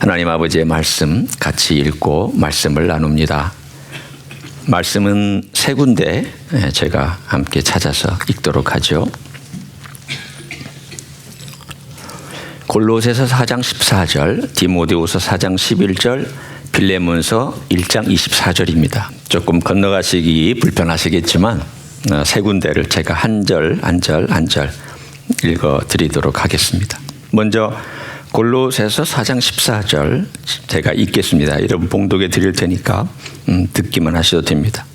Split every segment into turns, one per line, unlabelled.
하나님 아버지의 말씀 같이 읽고 말씀을 나눕니다. 말씀은 세 군데 제가 함께 찾아서 읽도록 하죠. 골로새서 4장 14절, 디모데후서 4장 11절, 빌레몬서 1장 24절입니다. 조금 건너가시기 불편하시겠지만 세 군데를 제가 한 절 읽어드리도록 하겠습니다. 먼저 골로새서 4장 14절 제가 읽겠습니다. 여러분 봉독해 드릴 테니까 듣기만 하셔도 됩니다.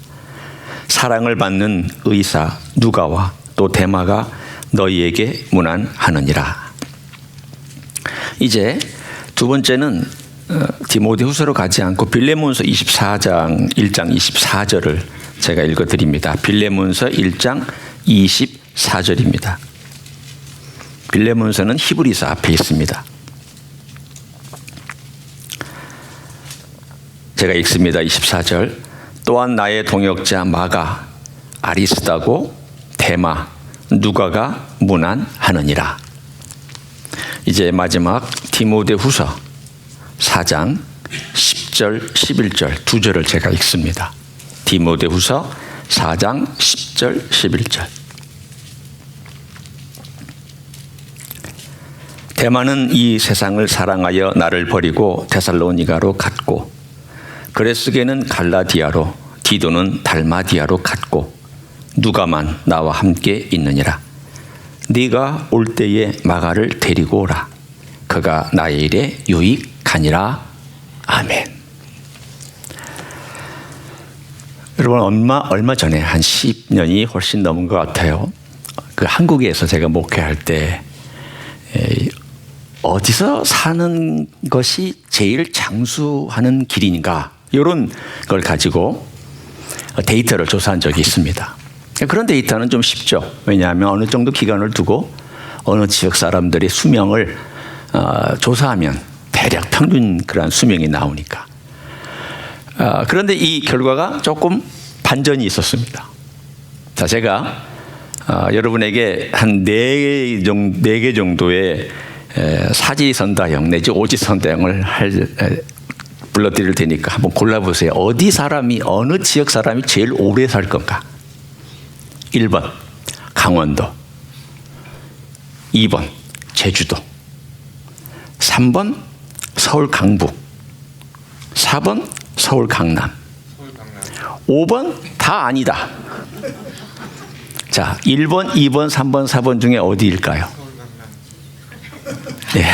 사랑을 받는 의사 누가와 또 데마가 너희에게 문안하느니라. 이제 두 번째는 디모데후서로 가지 않고 빌레몬서 24장 1장 24절을 제가 읽어드립니다. 빌레몬서 1장 24절입니다. 빌레몬서는 히브리서 앞에 있습니다. 제가 읽습니다. 24절. 또한 나의 동역자 마가, 아리스다고, 데마, 누가가 문안하느니라. 이제 마지막 디모데후서 4장 10절 11절 두 절을 제가 읽습니다. 디모데후서 4장 10절 11절. 데마는 이 세상을 사랑하여 나를 버리고 데살로니가로 갔고, 그레스게는 갈라디아로, 디도는 달마디아로 갔고, 누가만 나와 함께 있느니라. 네가 올 때에 마가를 데리고 오라. 그가 나의 일에 유익하니라. 아멘. 여러분, 얼마 전에 한 10년이 훨씬 넘은 것 같아요. 그 한국에서 제가 목회할 때 어디서 사는 것이 제일 장수하는 길인가, 이런 걸 가지고 데이터를 조사한 적이 있습니다. 그런 데이터는 좀 쉽죠. 왜냐하면 어느 정도 기간을 두고 어느 지역 사람들의 수명을 조사하면 대략 평균 그런 수명이 나오니까. 그런데 이 결과가 조금 반전이 있었습니다. 자, 제가 여러분에게 한 4개 정도의 사지선다형 내지 오지선다형을 불러드릴 테니까 한번 골라보세요. 어느 지역 사람이 제일 오래 살 건가? 1번 강원도, 2번 제주도, 3번 서울 강북, 4번 서울 강남, 5번 다 아니다. 자, 1번, 2번, 3번, 4번 중에 어디일까요? 네.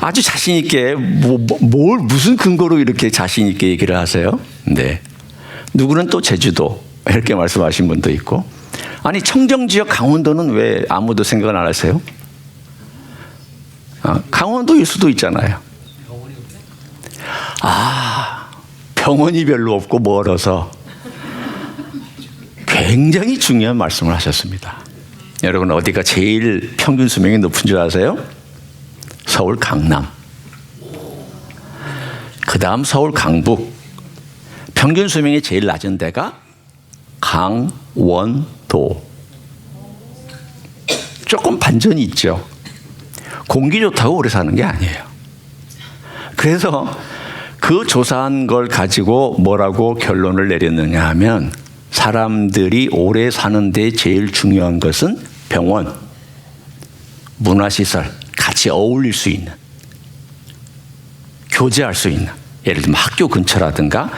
아주 자신 있게 무슨 근거로 이렇게 자신 있게 얘기를 하세요? 네. 누구는 또 제주도 이렇게 말씀하신 분도 있고, 아니 청정 지역 강원도는 왜 아무도 생각을 안 하세요? 강원도일 수도 있잖아요. 병원이 별로 없고 멀어서. 굉장히 중요한 말씀을 하셨습니다. 여러분, 어디가 제일 평균 수명이 높은 줄 아세요? 서울 강남, 그 다음 서울 강북. 평균 수명이 제일 낮은 데가 강원도. 조금 반전이 있죠. 공기 좋다고 오래 사는 게 아니에요. 그래서 그 조사한 걸 가지고 뭐라고 결론을 내렸느냐 하면, 사람들이 오래 사는데 제일 중요한 것은 병원, 문화시설, 같이 어울릴 수 있는, 교제할 수 있는, 예를 들면 학교 근처라든가,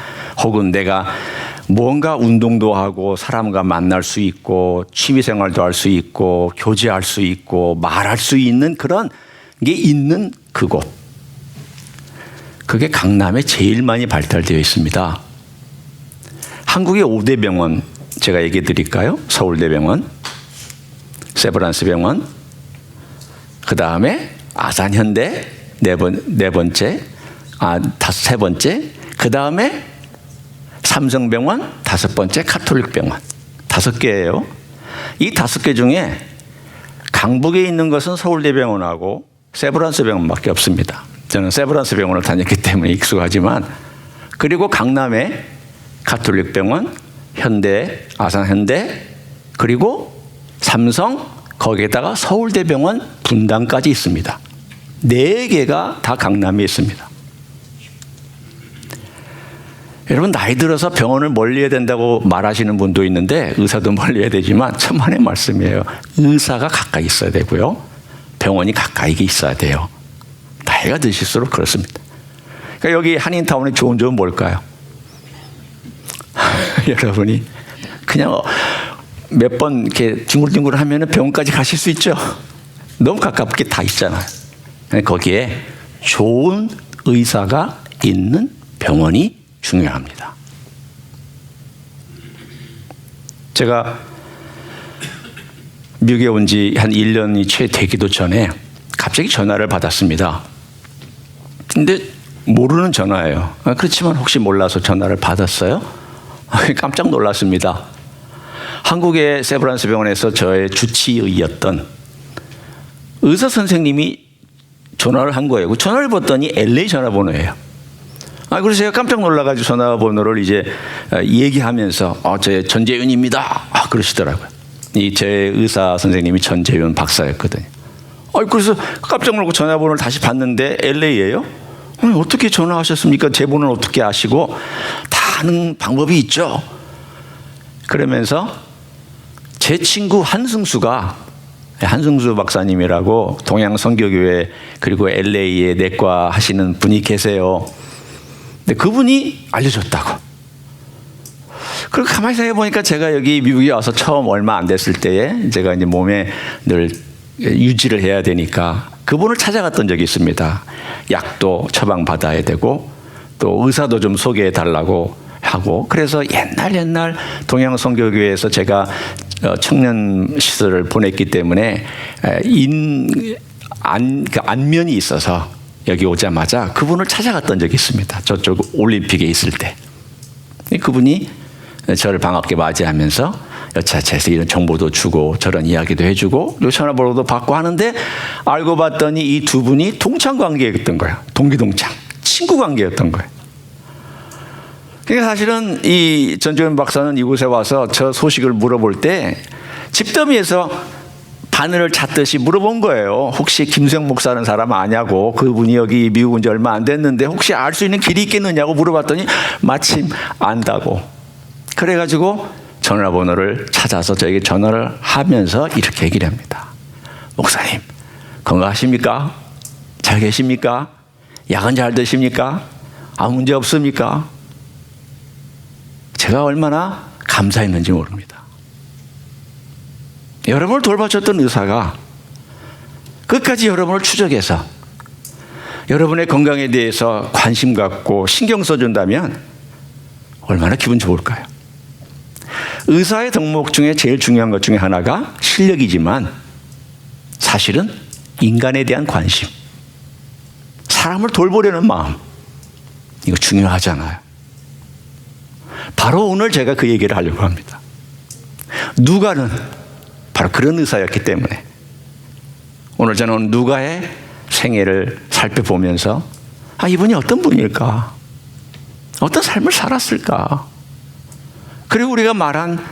혹은 내가 뭔가 운동도 하고 사람과 만날 수 있고 취미생활도 할 수 있고 교제할 수 있고 말할 수 있는 그런 게 있는 그곳. 그게 강남에 제일 많이 발달되어 있습니다. 한국의 5대 병원 제가 얘기해 드릴까요? 서울대병원, 세브란스 병원, 그 다음에 아산현대 세 번째, 그 다음에 삼성병원, 5번째 카톨릭병원. 5개예요. 이 5개 중에 강북에 있는 것은 서울대병원하고 세브란스 병원밖에 없습니다. 저는 세브란스 병원을 다녔기 때문에 익숙하지만, 그리고 강남에 가톨릭병원, 현대, 아산현대, 그리고 삼성, 거기에다가 서울대병원 분당까지 있습니다. 4개가 다 강남에 있습니다. 여러분, 나이 들어서 병원을 멀리해야 된다고 말하시는 분도 있는데 의사도 멀리해야 되지만 천만의 말씀이에요. 의사가 가까이 있어야 되고요. 병원이 가까이 있어야 돼요. 나이가 드실수록 그렇습니다. 그러니까 여기 한인타운의 좋은 점은 뭘까요? 여러분이 그냥 몇 번 이렇게 뒹굴뒹굴 하면 병원까지 가실 수 있죠. 너무 가깝게 다 있잖아요. 거기에 좋은 의사가 있는 병원이 중요합니다. 제가 미국에 온 지 한 1년이 채 되기도 전에 갑자기 전화를 받았습니다. 근데 모르는 전화예요. 그렇지만 혹시 몰라서 전화를 받았어요. 깜짝 놀랐습니다. 한국의 세브란스 병원에서 저의 주치의였던 의사 선생님이 전화를 한 거예요. 전화를 받더니 LA 전화번호예요. 그래서 제가 깜짝 놀라가지고 전화번호를 이제 얘기하면서 제 전재윤입니다. 그러시더라고요. 제 의사 선생님이 전재윤 박사였거든요. 그래서 깜짝 놀라고 전화번호를 다시 봤는데 LA예요? 어떻게 전화하셨습니까? 제 번호는 어떻게 아시고? 다 아는 방법이 있죠. 그러면서 제 친구 한승수 박사님이라고 동양선교교회 그리고 LA에 내과 하시는 분이 계세요. 근데 그분이 알려줬다고. 그리고 가만히 생각해 보니까 제가 여기 미국에 와서 처음 얼마 안 됐을 때에 제가 이제 몸에 늘 유지를 해야 되니까 그분을 찾아갔던 적이 있습니다. 약도 처방받아야 되고 또 의사도 좀 소개해 달라고 하고, 그래서 옛날 동양선교교회에서 제가 청년 시설을 보냈기 때문에 안면이 있어서 여기 오자마자 그분을 찾아갔던 적이 있습니다. 저쪽 올림픽에 있을 때. 그분이 저를 반갑게 맞이하면서 여차차에서 이런 정보도 주고 저런 이야기도 해주고 전화번호도 받고 하는데, 알고 봤더니 이 두 분이 동창 관계였던 거예요. 동기동창, 친구 관계였던 거예요. 그러니까 사실은 이 전재윤 박사는 이곳에 와서 저 소식을 물어볼 때 집더미에서 바늘을 찾듯이 물어본 거예요. 혹시 김수영 목사라는 사람 아냐고, 그분이 여기 미국 온 지 얼마 안 됐는데 혹시 알 수 있는 길이 있겠느냐고 물어봤더니 마침 안다고. 그래가지고 전화번호를 찾아서 저에게 전화를 하면서 이렇게 얘기를 합니다. 목사님, 건강하십니까? 잘 계십니까? 약은 잘 드십니까? 아무 문제 없습니까? 제가 얼마나 감사했는지 모릅니다. 여러분을 돌봐줬던 의사가 끝까지 여러분을 추적해서 여러분의 건강에 대해서 관심 갖고 신경 써준다면 얼마나 기분 좋을까요? 의사의 덕목 중에 제일 중요한 것 중에 하나가 실력이지만 사실은 인간에 대한 관심, 사람을 돌보려는 마음, 이거 중요하잖아요. 바로 오늘 제가 그 얘기를 하려고 합니다. 누가는 바로 그런 의사였기 때문에 오늘 저는 누가의 생애를 살펴보면서 이분이 어떤 분일까? 어떤 삶을 살았을까? 그리고 우리가 말한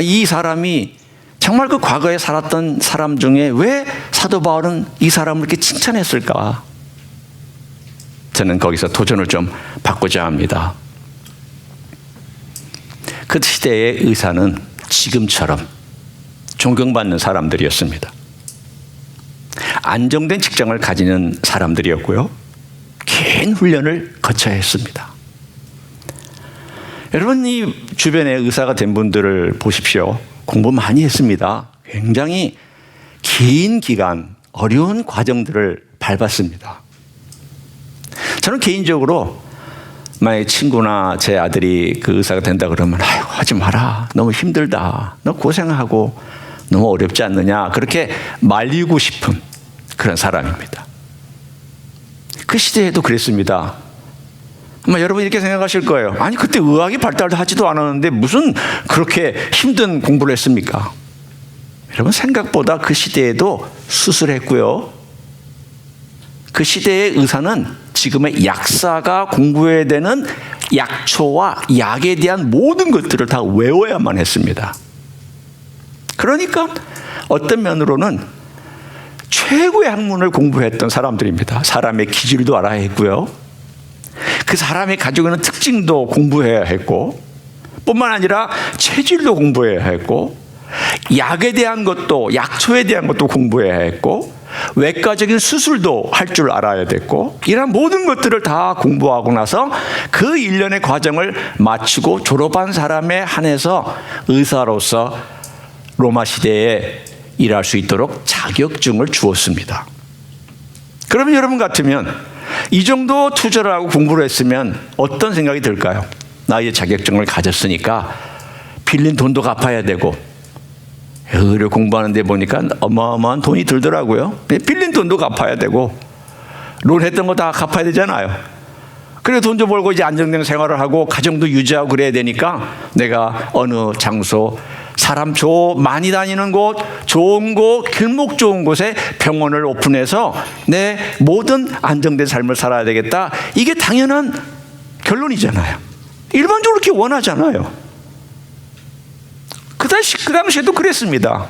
이 사람이 정말 그 과거에 살았던 사람 중에 왜 사도 바울은 이 사람을 이렇게 칭찬했을까? 저는 거기서 도전을 좀 받고자 합니다. 그 시대의 의사는 지금처럼 존경받는 사람들이었습니다. 안정된 직장을 가지는 사람들이었고요. 긴 훈련을 거쳐야 했습니다. 여러분, 이 주변에 의사가 된 분들을 보십시오. 공부 많이 했습니다. 굉장히 긴 기간, 어려운 과정들을 밟았습니다. 저는 개인적으로 만약에 친구나 제 아들이 그 의사가 된다 그러면 하지 마라. 너무 힘들다. 너 고생하고 너무 어렵지 않느냐. 그렇게 말리고 싶은 그런 사람입니다. 그 시대에도 그랬습니다. 아마 여러분 이렇게 생각하실 거예요. 아니 그때 의학이 발달하지도 않았는데 무슨 그렇게 힘든 공부를 했습니까? 여러분 생각보다 그 시대에도 수술했고요. 그 시대의 의사는 지금의 약사가 공부해야 되는 약초와 약에 대한 모든 것들을 다 외워야만 했습니다. 그러니까 어떤 면으로는 최고의 학문을 공부했던 사람들입니다. 사람의 기질도 알아야 했고요. 그 사람이 가지고 있는 특징도 공부해야 했고, 뿐만 아니라 체질도 공부해야 했고, 약에 대한 것도, 약초에 대한 것도 공부해야 했고, 외과적인 수술도 할 줄 알아야 됐고, 이런 모든 것들을 다 공부하고 나서 그 일련의 과정을 마치고 졸업한 사람에 한해서 의사로서 로마 시대에 일할 수 있도록 자격증을 주었습니다. 그러면 여러분 같으면 이 정도 투자를 하고 공부를 했으면 어떤 생각이 들까요? 나의 자격증을 가졌으니까 빌린 돈도 갚아야 되고, 의료 공부하는 데 보니까 어마어마한 돈이 들더라고요. 빌린 돈도 갚아야 되고, 론 했던 거 다 갚아야 되잖아요. 그래 돈 좀 벌고 이제 안정된 생활을 하고 가정도 유지하고 그래야 되니까 내가 어느 장소, 사람 많이 다니는 곳, 좋은 곳, 길목 좋은 곳에 병원을 오픈해서 내 모든 안정된 삶을 살아야 되겠다. 이게 당연한 결론이잖아요. 일반적으로 그렇게 원하잖아요. 그 당시에도 그랬습니다.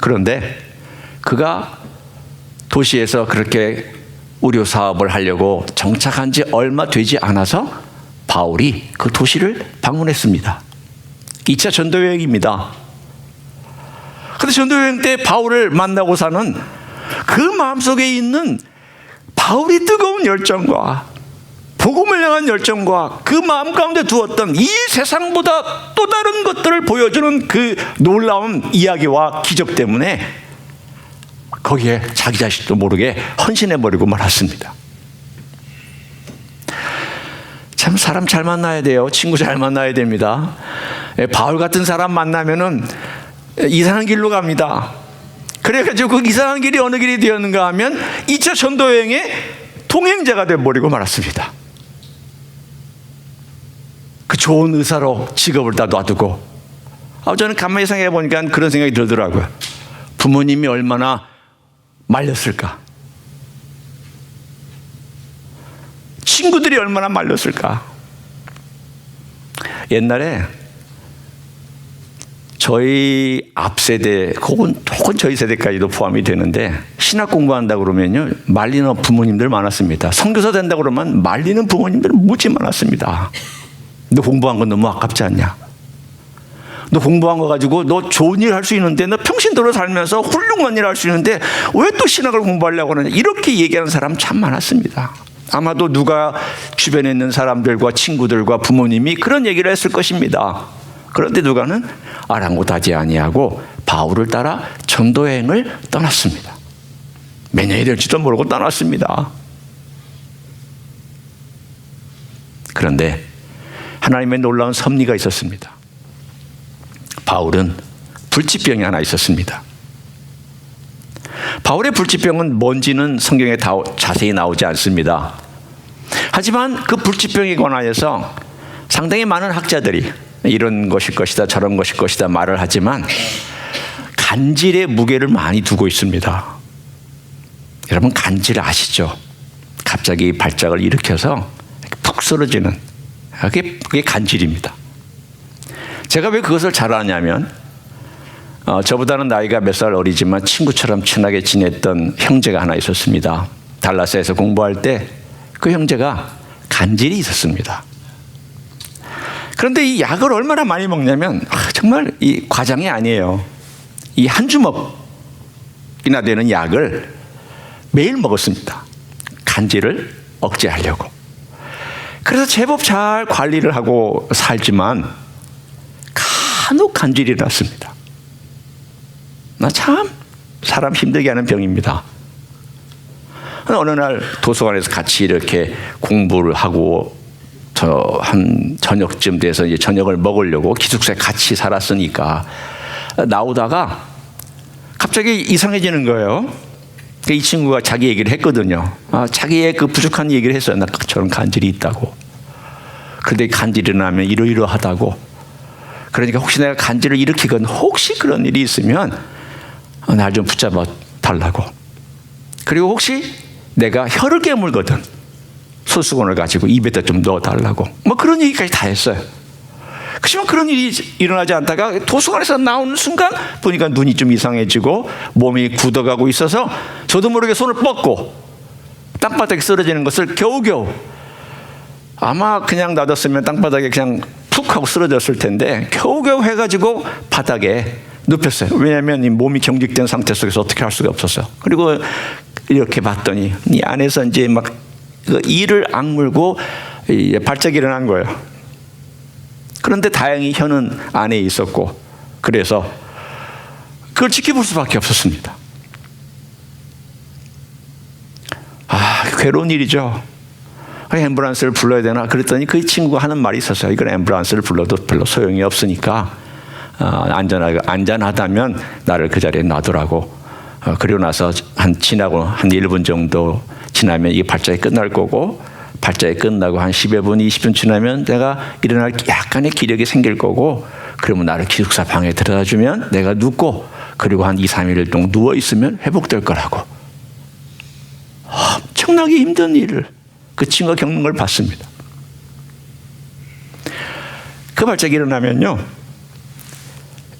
그런데 그가 도시에서 그렇게 의료 사업을 하려고 정착한 지 얼마 되지 않아서 바울이 그 도시를 방문했습니다. 2차 전도 여행입니다. 그런데 전도 여행 때 바울을 만나고서는 그 마음속에 있는 바울이 뜨거운 열정과 복음을 향한 열정과 그 마음 가운데 두었던 이 세상보다 또 다른 것들을 보여주는 그 놀라운 이야기와 기적 때문에 거기에 자기 자신도 모르게 헌신해버리고 말았습니다. 참 사람 잘 만나야 돼요. 친구 잘 만나야 됩니다. 바울 같은 사람 만나면은 이상한 길로 갑니다. 그래가지고 그 이상한 길이 어느 길이 되었는가 하면 2차 전도 여행의 동행자가 되어버리고 말았습니다. 그 좋은 의사로 직업을 다 놔두고, 저는 가만히 생각해 보니까 그런 생각이 들더라고요. 부모님이 얼마나 말렸을까? 친구들이 얼마나 말렸을까? 옛날에 저희 앞세대 혹은 저희 세대까지도 포함이 되는데 신학 공부한다고 그러면요 말리는 부모님들 많았습니다. 선교사 된다고 그러면 말리는 부모님들 무지 많았습니다. 너 공부한 건 너무 아깝지 않냐? 너 공부한 거 가지고 너 좋은 일 할 수 있는데, 너 평신도로 살면서 훌륭한 일 할 수 있는데 왜 또 신학을 공부하려고 하느냐, 이렇게 얘기하는 사람 참 많았습니다. 아마도 누가 주변에 있는 사람들과 친구들과 부모님이 그런 얘기를 했을 것입니다. 그런데 누가는 아랑곳하지 아니하고 바울을 따라 전도여행을 떠났습니다. 몇 년이 될지도 모르고 떠났습니다. 그런데 하나님의 놀라운 섭리가 있었습니다. 바울은 불치병이 하나 있었습니다. 바울의 불치병은 뭔지는 성경에 자세히 나오지 않습니다. 하지만 그 불치병에 관하여서 상당히 많은 학자들이 이런 것일 것이다, 저런 것일 것이다 말을 하지만 간질의 무게를 많이 두고 있습니다. 여러분 간질 아시죠? 갑자기 발작을 일으켜서 푹 쓰러지는, 그게 간질입니다. 제가 왜 그것을 잘 아냐면 저보다는 나이가 몇 살 어리지만 친구처럼 친하게 지냈던 형제가 하나 있었습니다. 달라스에서 공부할 때 그 형제가 간질이 있었습니다. 그런데 이 약을 얼마나 많이 먹냐면 정말 이 과장이 아니에요. 이 한 주먹이나 되는 약을 매일 먹었습니다. 간질을 억제하려고. 그래서 제법 잘 관리를 하고 살지만 간혹 간질이 났습니다. 나 참 사람 힘들게 하는 병입니다. 어느 날 도서관에서 같이 이렇게 공부를 하고 한 저녁쯤 돼서 이제 저녁을 먹으려고 기숙사에 같이 살았으니까 나오다가 갑자기 이상해지는 거예요. 이 친구가 자기 얘기를 했거든요. 자기의 그 부족한 얘기를 했어요. 나 저런 간질이 있다고. 그런데 간질이 나면 이러이러하다고. 그러니까 혹시 내가 간질을 일으키건 혹시 그런 일이 있으면 날 좀 붙잡아 달라고. 그리고 혹시 내가 혀를 깨물거든 소수건을 가지고 입에다 좀 넣어 달라고. 뭐 그런 얘기까지 다 했어요. 그렇지만 그런 일이 일어나지 않다가 도서관에서 나오는 순간 보니까 눈이 좀 이상해지고 몸이 굳어가고 있어서 저도 모르게 손을 뻗고 땅바닥에 쓰러지는 것을 겨우겨우, 아마 그냥 놔뒀으면 땅바닥에 그냥 푹 하고 쓰러졌을 텐데 겨우겨우 해가지고 바닥에 눕혔어요. 왜냐하면 이 몸이 경직된 상태 속에서 어떻게 할 수가 없었어요. 그리고 이렇게 봤더니 이 안에서 이제 막 이를 악물고 발작이 일어난 거예요. 그런데 다행히 혀는 안에 있었고, 그래서 그걸 지켜볼 수밖에 없었습니다. 괴로운 일이죠. 앰뷸런스를 불러야 되나 그랬더니 그 친구가 하는 말이 있었어요. 이건 앰뷸런스를 불러도 별로 소용이 없으니까 안전하다면 나를 그 자리에 놔두라고. 그리고 나서 지나고 한 1분 정도 지나면 이 발작이 끝날 거고, 발작이 끝나고 한 10여 분, 20분 지나면 내가 일어날 약간의 기력이 생길 거고, 그러면 나를 기숙사 방에 데려다 주면 내가 눕고, 그리고 한 2, 3일 동안 누워 있으면 회복될 거라고. 엄청나게 힘든 일을 그 친구가 겪는 걸 봤습니다. 그 발작이 일어나면요,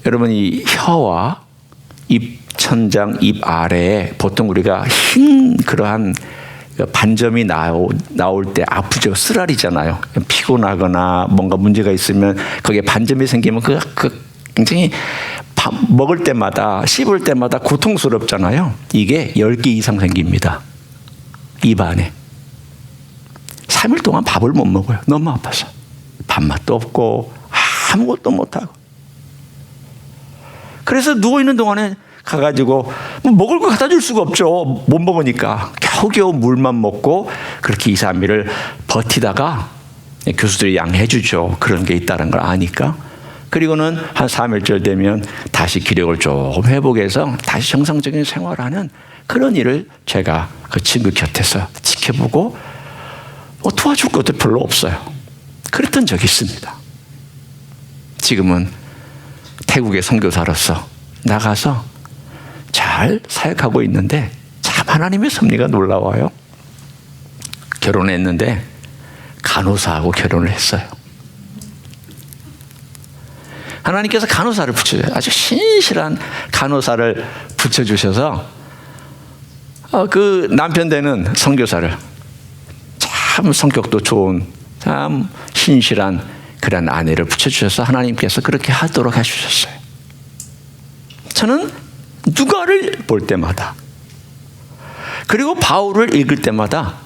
여러분이 혀와 입 천장, 입 아래에 보통 우리가 흰 그러한 반점이 나올 때 아프죠. 쓰라리잖아요. 피곤하거나 뭔가 문제가 있으면 거기에 반점이 생기면 그 굉장히 밥 먹을 때마다, 씹을 때마다 고통스럽잖아요. 이게 10개 이상 생깁니다. 입 안에. 3일 동안 밥을 못 먹어요. 너무 아파서. 밥맛도 없고 아무것도 못하고. 그래서 누워있는 동안에 가가지고 먹을 거 갖다 줄 수가 없죠. 못 먹으니까. 겨우겨우 물만 먹고 그렇게 2, 3일을 버티다가 교수들이 양해해 주죠. 그런 게 있다는 걸 아니까. 그리고는 한 3일째 되면 다시 기력을 조금 회복해서 다시 정상적인 생활하는 그런 일을 제가 그 친구 곁에서 지켜보고 도와줄 것도 별로 없어요. 그랬던 적이 있습니다. 지금은 태국의 선교사로서 나가서 잘 사역하고 있는데 참 하나님의 섭리가 놀라워요. 결혼했는데 간호사하고 결혼을 했어요. 하나님께서 간호사를 붙여줘요. 아주 신실한 간호사를 붙여주셔서 그 남편 되는 선교사를, 참 성격도 좋은 참 신실한 그런 아내를 붙여주셔서 하나님께서 그렇게 하도록 해주셨어요. 저는 누가를 볼 때마다, 그리고 바울을 읽을 때마다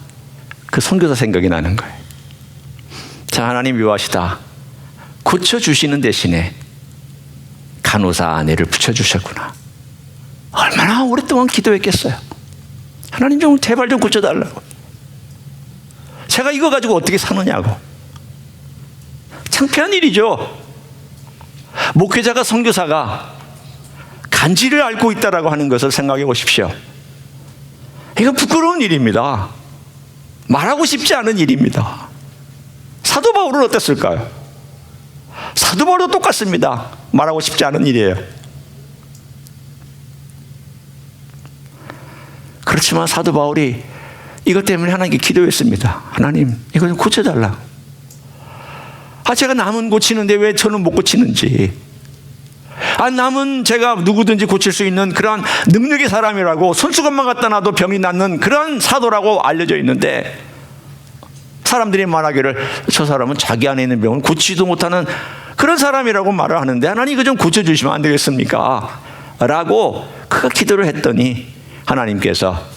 그 선교사 생각이 나는 거예요. 자, 하나님 묘하시다. 고쳐주시는 대신에 간호사 아내를 붙여주셨구나. 얼마나 오랫동안 기도했겠어요. 하나님 좀 제발 좀 고쳐달라고. 제가 이거 가지고 어떻게 사느냐고. 창피한 일이죠. 목회자가, 선교사가 간지를 앓고 있다라고 하는 것을 생각해 보십시오. 이건 부끄러운 일입니다. 말하고 싶지 않은 일입니다. 사도 바울은 어땠을까요? 사도 바울도 똑같습니다. 말하고 싶지 않은 일이에요. 그렇지만 사도 바울이 이것 때문에 하나님께 기도했습니다. 하나님, 이거 좀 고쳐달라. 제가 남은 고치는데 왜 저는 못 고치는지. 남은 제가 누구든지 고칠 수 있는 그런 능력의 사람이라고, 손수건만 갖다 놔도 병이 낫는 그런 사도라고 알려져 있는데, 사람들이 말하기를 저 사람은 자기 안에 있는 병을 고치지도 못하는 그런 사람이라고 말을 하는데, 하나님 이거 좀 고쳐주시면 안 되겠습니까? 라고 그가 기도를 했더니 하나님께서,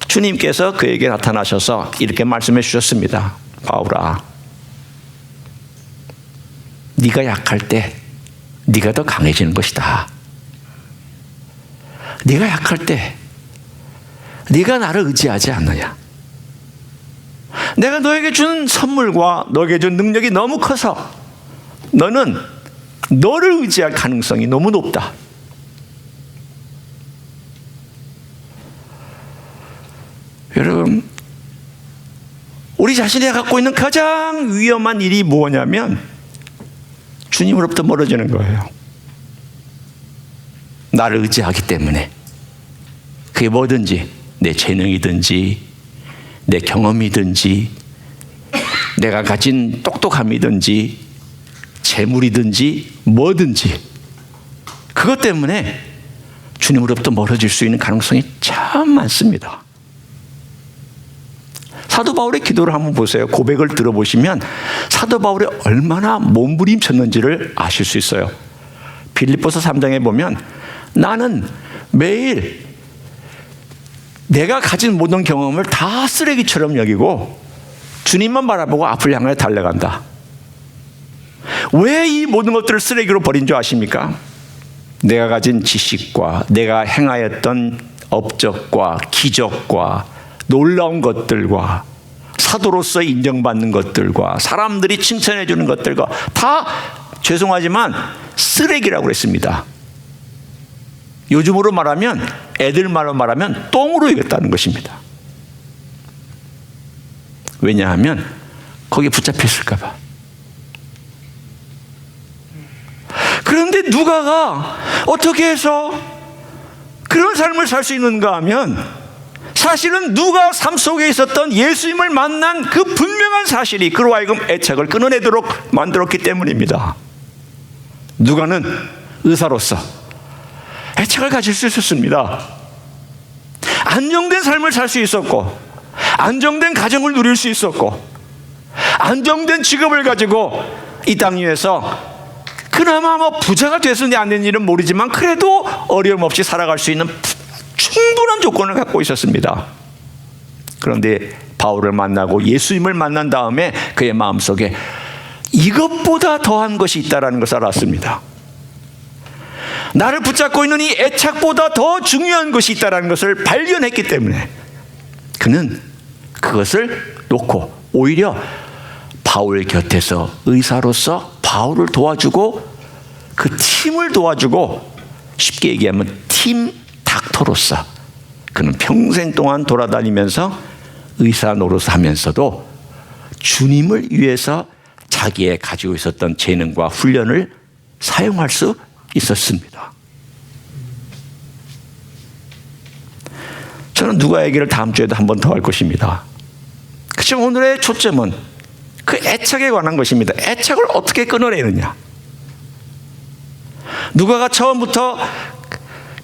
주님께서 그에게 나타나셔서 이렇게 말씀해 주셨습니다. 바울아, 네가 약할 때 네가 더 강해지는 것이다. 네가 약할 때 네가 나를 의지하지 않느냐. 내가 너에게 준 선물과 너에게 준 능력이 너무 커서 너는 너를 의지할 가능성이 너무 높다. 여러분, 우리 자신이 갖고 있는 가장 위험한 일이 뭐냐면 주님으로부터 멀어지는 거예요. 나를 의지하기 때문에. 그게 뭐든지, 내 재능이든지 내 경험이든지 내가 가진 똑똑함이든지 재물이든지 뭐든지 그것 때문에 주님으로부터 멀어질 수 있는 가능성이 참 많습니다. 사도 바울의 기도를 한번 보세요. 고백을 들어보시면 사도 바울이 얼마나 몸부림쳤는지를 아실 수 있어요. 빌립보서 3장에 보면 나는 매일 내가 가진 모든 경험을 다 쓰레기처럼 여기고 주님만 바라보고 앞을 향해 달려간다. 왜 이 모든 것들을 쓰레기로 버린 줄 아십니까? 내가 가진 지식과 내가 행하였던 업적과 기적과 놀라운 것들과 사도로서 인정받는 것들과 사람들이 칭찬해 주는 것들과 다 죄송하지만 쓰레기라고 그랬습니다. 요즘으로 말하면 애들 말로 말하면 똥으로 이겼다는 것입니다. 왜냐하면 거기에 붙잡혔을까 봐. 그런데 누가가 어떻게 해서 그런 삶을 살 수 있는가 하면 사실은 누가 삶 속에 있었던 예수님을 만난 그 분명한 사실이 그로 하여금 애착을 끊어내도록 만들었기 때문입니다. 누가는 의사로서 애착을 가질 수 있었습니다. 안정된 삶을 살 수 있었고 안정된 가정을 누릴 수 있었고 안정된 직업을 가지고 이 땅 위에서 그나마 뭐 부자가 됐으니 안 된 일은 모르지만 그래도 어려움 없이 살아갈 수 있는 충분한 조건을 갖고 있었습니다. 그런데 바울을 만나고 예수님을 만난 다음에 그의 마음속에 이것보다 더한 것이 있다는 것을 알았습니다. 나를 붙잡고 있는 이 애착보다 더 중요한 것이 있다는 것을 발견했기 때문에 그는 그것을 놓고 오히려 바울 곁에서 의사로서 바울을 도와주고 그 팀을 도와주고 쉽게 얘기하면 팀 닥터로서 그는 평생 동안 돌아다니면서 의사 노릇을 하면서도 주님을 위해서 자기의 가지고 있었던 재능과 훈련을 사용할 수 있었습니다. 저는 누가 얘기를 다음 주에도 한 번 더 할 것입니다. 그렇지만 오늘의 초점은 그 애착에 관한 것입니다. 애착을 어떻게 끊어내느냐. 누가가 처음부터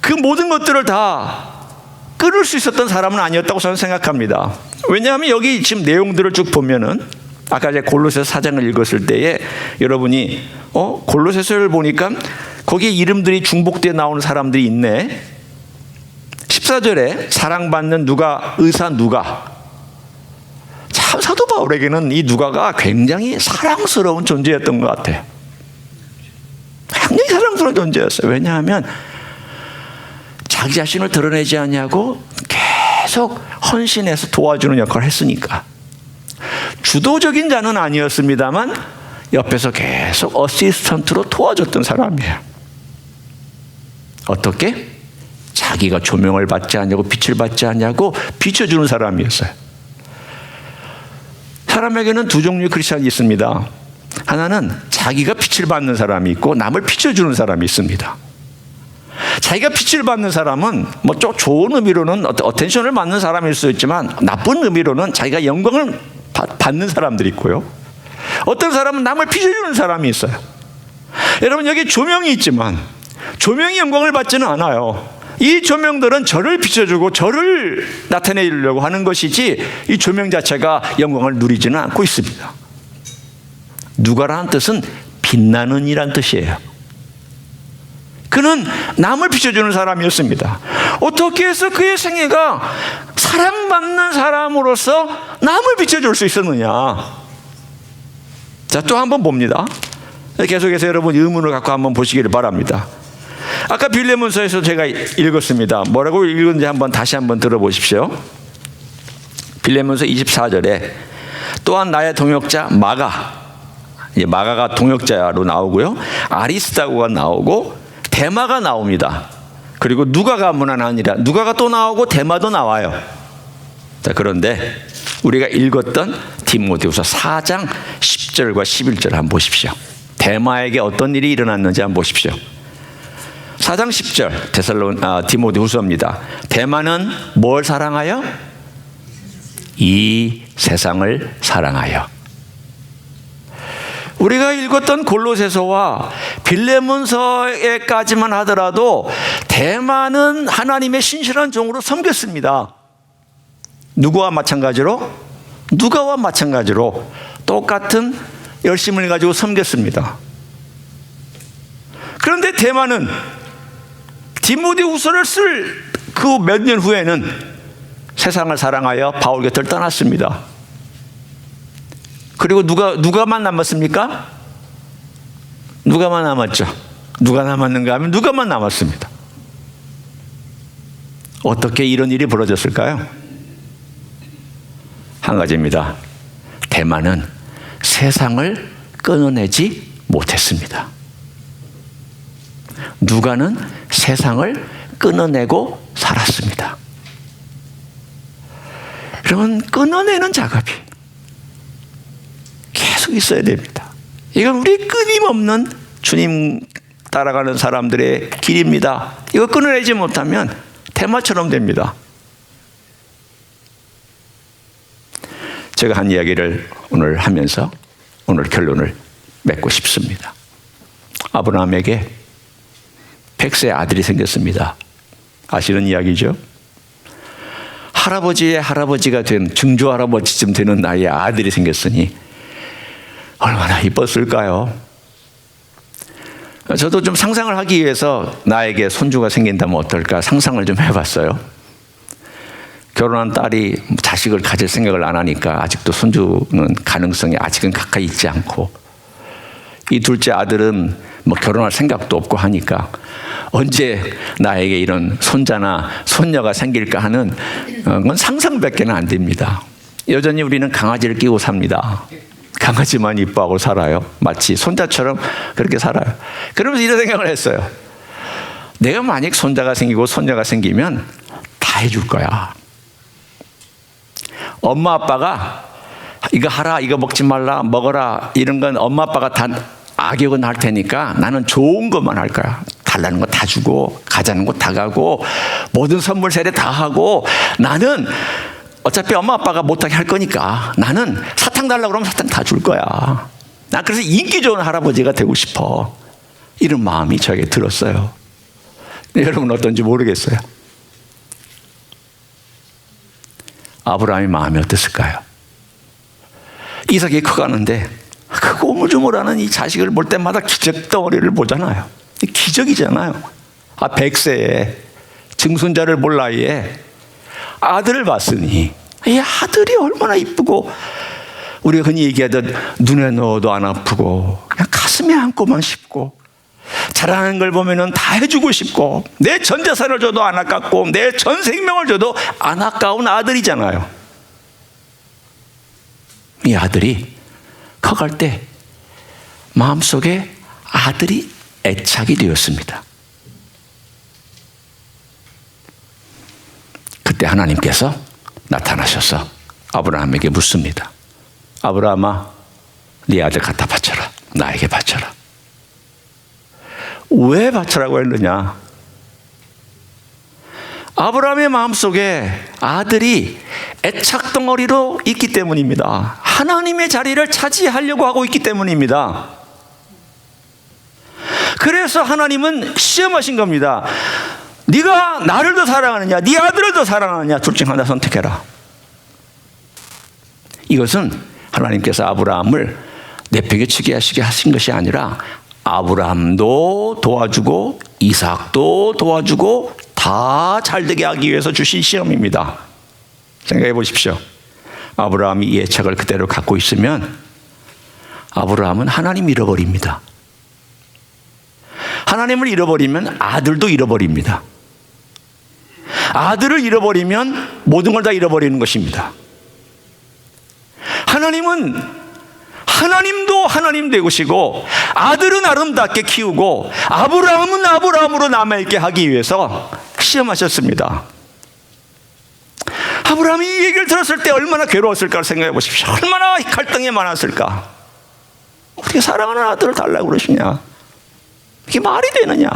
그 모든 것들을 다 끊을 수 있었던 사람은 아니었다고 저는 생각합니다. 왜냐하면 여기 지금 내용들을 쭉 보면은 아까 제가 골로새서 4장을 읽었을 때에 여러분이 골로새서를 보니까 거기에 이름들이 중복되어 나오는 사람들이 있네. 14절에 사랑받는 누가, 의사 누가. 참 사도 바울에게는 이 누가가 굉장히 사랑스러운 존재였던 것 같아요. 굉장히 사랑스러운 존재였어요. 왜냐하면 자기 자신을 드러내지 않냐고 계속 헌신해서 도와주는 역할을 했으니까. 주도적인 자는 아니었습니다만 옆에서 계속 어시스턴트로 도와줬던 사람이에요. 어떻게? 자기가 조명을 받지 않냐고 빛을 받지 않냐고 비춰주는 사람이었어요. 사람에게는 두 종류의 크리스찬이 있습니다. 하나는 자기가 빛을 받는 사람이 있고 남을 비춰주는 사람이 있습니다. 자기가 빛을 받는 사람은 뭐 좋은 의미로는 어텐션을 받는 사람일 수 있지만 나쁜 의미로는 자기가 영광을 받는 사람들이 있고요. 어떤 사람은 남을 비춰주는 사람이 있어요. 여러분 여기 조명이 있지만 조명이 영광을 받지는 않아요. 이 조명들은 저를 비춰주고 저를 나타내려고 하는 것이지 이 조명 자체가 영광을 누리지는 않고 있습니다. 누가라는 뜻은 빛나는 이란 뜻이에요. 그는 남을 비춰주는 사람이었습니다. 어떻게 해서 그의 생애가 사랑받는 사람으로서 남을 비춰줄 수 있었느냐. 자, 또 한번 봅니다. 계속해서 여러분 의문을 갖고 한번 보시기를 바랍니다. 아까 빌레몬서에서 제가 읽었습니다. 뭐라고 읽었는지 다시 한번 들어보십시오. 빌레몬서 24절에 또한 나의 동역자 마가가 동역자로 나오고요. 아리스다고가 나오고 데마가 나옵니다. 그리고 누가가뿐만 아니라 누가가 또 나오고 데마도 나와요. 자, 그런데 우리가 읽었던 디모데후서 4장 10절과 11절 한번 보십시오. 데마에게 어떤 일이 일어났는지 한번 보십시오. 4장 10절 디모데후서입니다. 데마는 뭘 사랑하여? 이 세상을 사랑하여. 우리가 읽었던 골로새서와 빌레몬서에까지만 하더라도 대만은 하나님의 신실한 종으로 섬겼습니다. 누구와 마찬가지로? 누가와 마찬가지로 똑같은 열심을 가지고 섬겼습니다. 그런데 대만은 디모데후서를 쓸 그 몇 년 후에는 세상을 사랑하여 바울 곁을 떠났습니다. 그리고 누가만 남았습니까? 누가만 남았죠. 누가 남았는가 하면 누가만 남았습니다. 어떻게 이런 일이 벌어졌을까요? 한 가지입니다. 대만은 세상을 끊어내지 못했습니다. 누가는 세상을 끊어내고 살았습니다. 그러면 끊어내는 작업이 계속 있어야 됩니다. 이건 우리 끊임없는 주님 따라가는 사람들의 길입니다. 이거 끊어내지 못하면 대마처럼 됩니다. 제가 한 이야기를 오늘 하면서 오늘 결론을 맺고 싶습니다. 아브라함에게 100세 아들이 생겼습니다. 아시는 이야기죠? 할아버지의 할아버지가 된 증조 할아버지쯤 되는 나이에 아들이 생겼으니 얼마나 이뻤을까요? 저도 좀 상상을 하기 위해서 나에게 손주가 생긴다면 어떨까 상상을 좀 해봤어요. 결혼한 딸이 자식을 가질 생각을 안 하니까 아직도 손주는 가능성이 아직은 가까이 있지 않고, 이 둘째 아들은 뭐 결혼할 생각도 없고 하니까 언제 나에게 이런 손자나 손녀가 생길까 하는 건 상상밖에는 안 됩니다. 여전히 우리는 강아지를 끼고 삽니다. 강아지만 이뻐하고 살아요. 마치 손자처럼 그렇게 살아요. 그러면서 이런 생각을 했어요. 내가 만약 손자가 생기고 손녀가 생기면 다 해줄 거야. 엄마 아빠가 이거 하라, 이거 먹지 말라, 먹어라 이런 건 엄마 아빠가 다 악역은 할 테니까 나는 좋은 것만 할 거야. 달라는 거 다 주고 가자는 거 다 가고 모든 선물 세례 다 하고, 나는 어차피 엄마 아빠가 못하게 할 거니까 나는 사탕 달라고 그러면 사탕 다 줄 거야. 나 그래서 인기 좋은 할아버지가 되고 싶어. 이런 마음이 저에게 들었어요. 여러분 어떤지 모르겠어요. 아브라함의 마음이 어땠을까요? 이삭이 커가는데 그 우물쭈물하는 이 자식을 볼 때마다 기적 덩어리를 보잖아요. 기적이잖아요. 100세에 증손자를 볼 나이에 아들을 봤으니 이 아들이 얼마나 이쁘고, 우리가 흔히 얘기하듯 눈에 넣어도 안 아프고 그냥 가슴에 안고만 싶고, 자라는 걸 보면은 다 해주고 싶고, 내 전 재산을 줘도 안 아깝고 내 전 생명을 줘도 안 아까운 아들이잖아요. 이 아들이 커갈 때 마음속에 아들이 애착이 되었습니다. 그때 하나님께서 나타나셔서 아브라함에게 묻습니다. 아브라함아, 네 아들 갖다 바쳐라. 나에게 바쳐라. 왜 바쳐라고 했느냐? 아브라함의 마음속에 아들이 애착덩어리로 있기 때문입니다. 하나님의 자리를 차지하려고 하고 있기 때문입니다. 그래서 하나님은 시험하신 겁니다. 네가 나를 더 사랑하느냐, 네 아들을 더 사랑하느냐, 둘 중 하나 선택해라. 이것은 하나님께서 아브라함을 내팽개치게 하시게 하신 것이 아니라 아브라함도 도와주고 이삭도 도와주고 다 잘되게 하기 위해서 주신 시험입니다. 생각해 보십시오. 아브라함이 이 애착을 그대로 갖고 있으면 아브라함은 하나님 잃어버립니다. 하나님을 잃어버리면 아들도 잃어버립니다. 아들을 잃어버리면 모든 걸 다 잃어버리는 것입니다. 하나님은 하나님도 하나님 되시고 아들은 아름답게 키우고 아브라함은 아브라함으로 남아있게 하기 위해서 시험하셨습니다. 아브라함이 이 얘기를 들었을 때 얼마나 괴로웠을까 생각해 보십시오. 얼마나 갈등이 많았을까. 어떻게 사랑하는 아들을 달라고 그러시냐. 이게 말이 되느냐.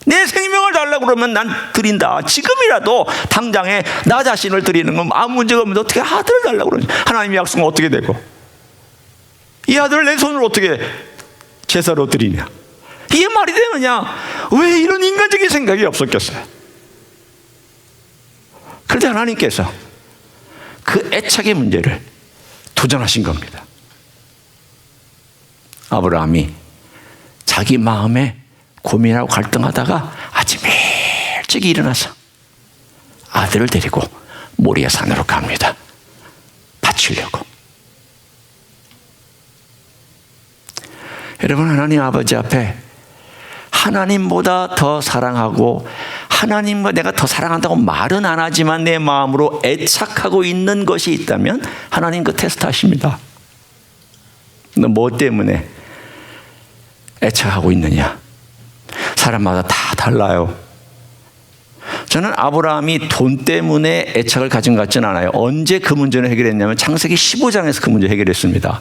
내 생명을 달라고 그러면 난 드린다. 지금이라도 당장에 나 자신을 드리는 건 아무 문제가 없는데 어떻게 아들을 달라고 그러냐. 하나님의 약속은 어떻게 되고. 이 아들을 내 손으로 어떻게 제사로 드리냐? 이게 말이 되느냐? 왜 이런 인간적인 생각이 없었겠어요? 그런데 하나님께서 그 애착의 문제를 도전하신 겁니다. 아브라함이 자기 마음에 고민하고 갈등하다가 아침에 일찍 일어나서 아들을 데리고 모리아 산으로 갑니다. 바치려고. 여러분, 하나님 아버지 앞에 하나님보다 더 사랑하고 하나님과 내가 더 사랑한다고 말은 안 하지만 내 마음으로 애착하고 있는 것이 있다면 하나님 그 테스트 하십니다. 너 뭐 때문에 애착하고 있느냐? 사람마다 다 달라요. 저는 아브라함이 돈 때문에 애착을 가진 것 같지는 않아요. 언제 그 문제를 해결했냐면 창세기 15장에서 그 문제 해결했습니다.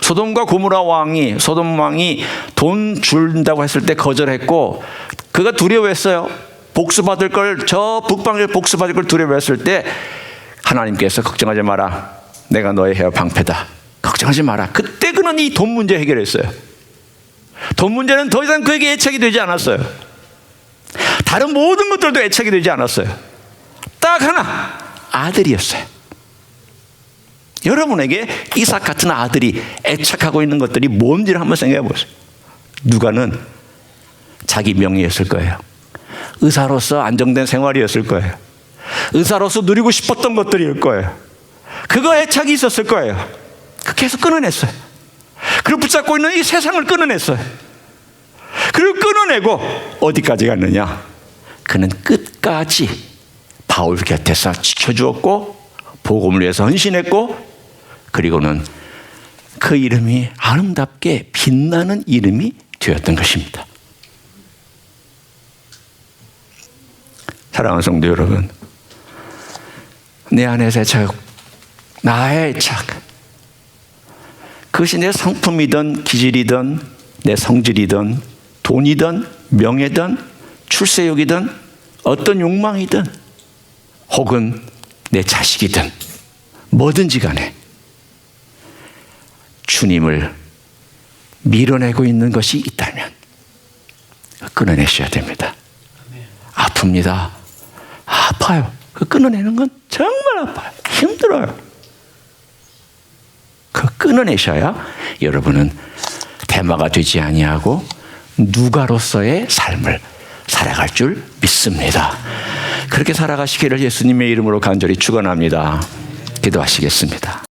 소돔과 고모라 왕이, 소돔 왕이 돈 준다고 했을 때 거절했고, 그가 두려워했어요. 복수받을 걸, 저 북방에 복수받을 걸 두려워했을 때 하나님께서 걱정하지 마라. 내가 너의 헤어 방패다. 걱정하지 마라. 그때 그는 이 돈 문제 해결했어요. 돈 문제는 더 이상 그에게 애착이 되지 않았어요. 다른 모든 것들도 애착이 되지 않았어요. 딱 하나, 아들이었어요. 여러분에게 이삭 같은 아들이 애착하고 있는 것들이 뭔지를 한번 생각해 보세요. 누가는 자기 명예였을 거예요. 의사로서 안정된 생활이었을 거예요. 의사로서 누리고 싶었던 것들일 거예요. 그거 애착이 있었을 거예요. 그 계속 끊어냈어요. 그리고 붙잡고 있는 이 세상을 끊어냈어요. 그리고 끊어내고 어디까지 갔느냐? 그는 끝까지 바울 곁에서 지켜주었고 복음을 위해서 헌신했고, 그리고는 그 이름이 아름답게 빛나는 이름이 되었던 것입니다. 사랑하는 성도 여러분, 내 안에서 애착, 나의 애착, 그것이 내 성품이든 기질이든 내 성질이든 돈이든 명예든 출세욕이든 어떤 욕망이든 혹은 내 자식이든 뭐든지 간에 주님을 밀어내고 있는 것이 있다면 끊어내셔야 됩니다. 아픕니다. 아파요. 그 끊어내는 건 정말 아파요. 힘들어요. 그 끊어내셔야 여러분은 대마가 되지 아니하고 누가로서의 삶을 살아갈 줄 믿습니다. 그렇게 살아가시기를 예수님의 이름으로 간절히 축원합니다. 기도하시겠습니다.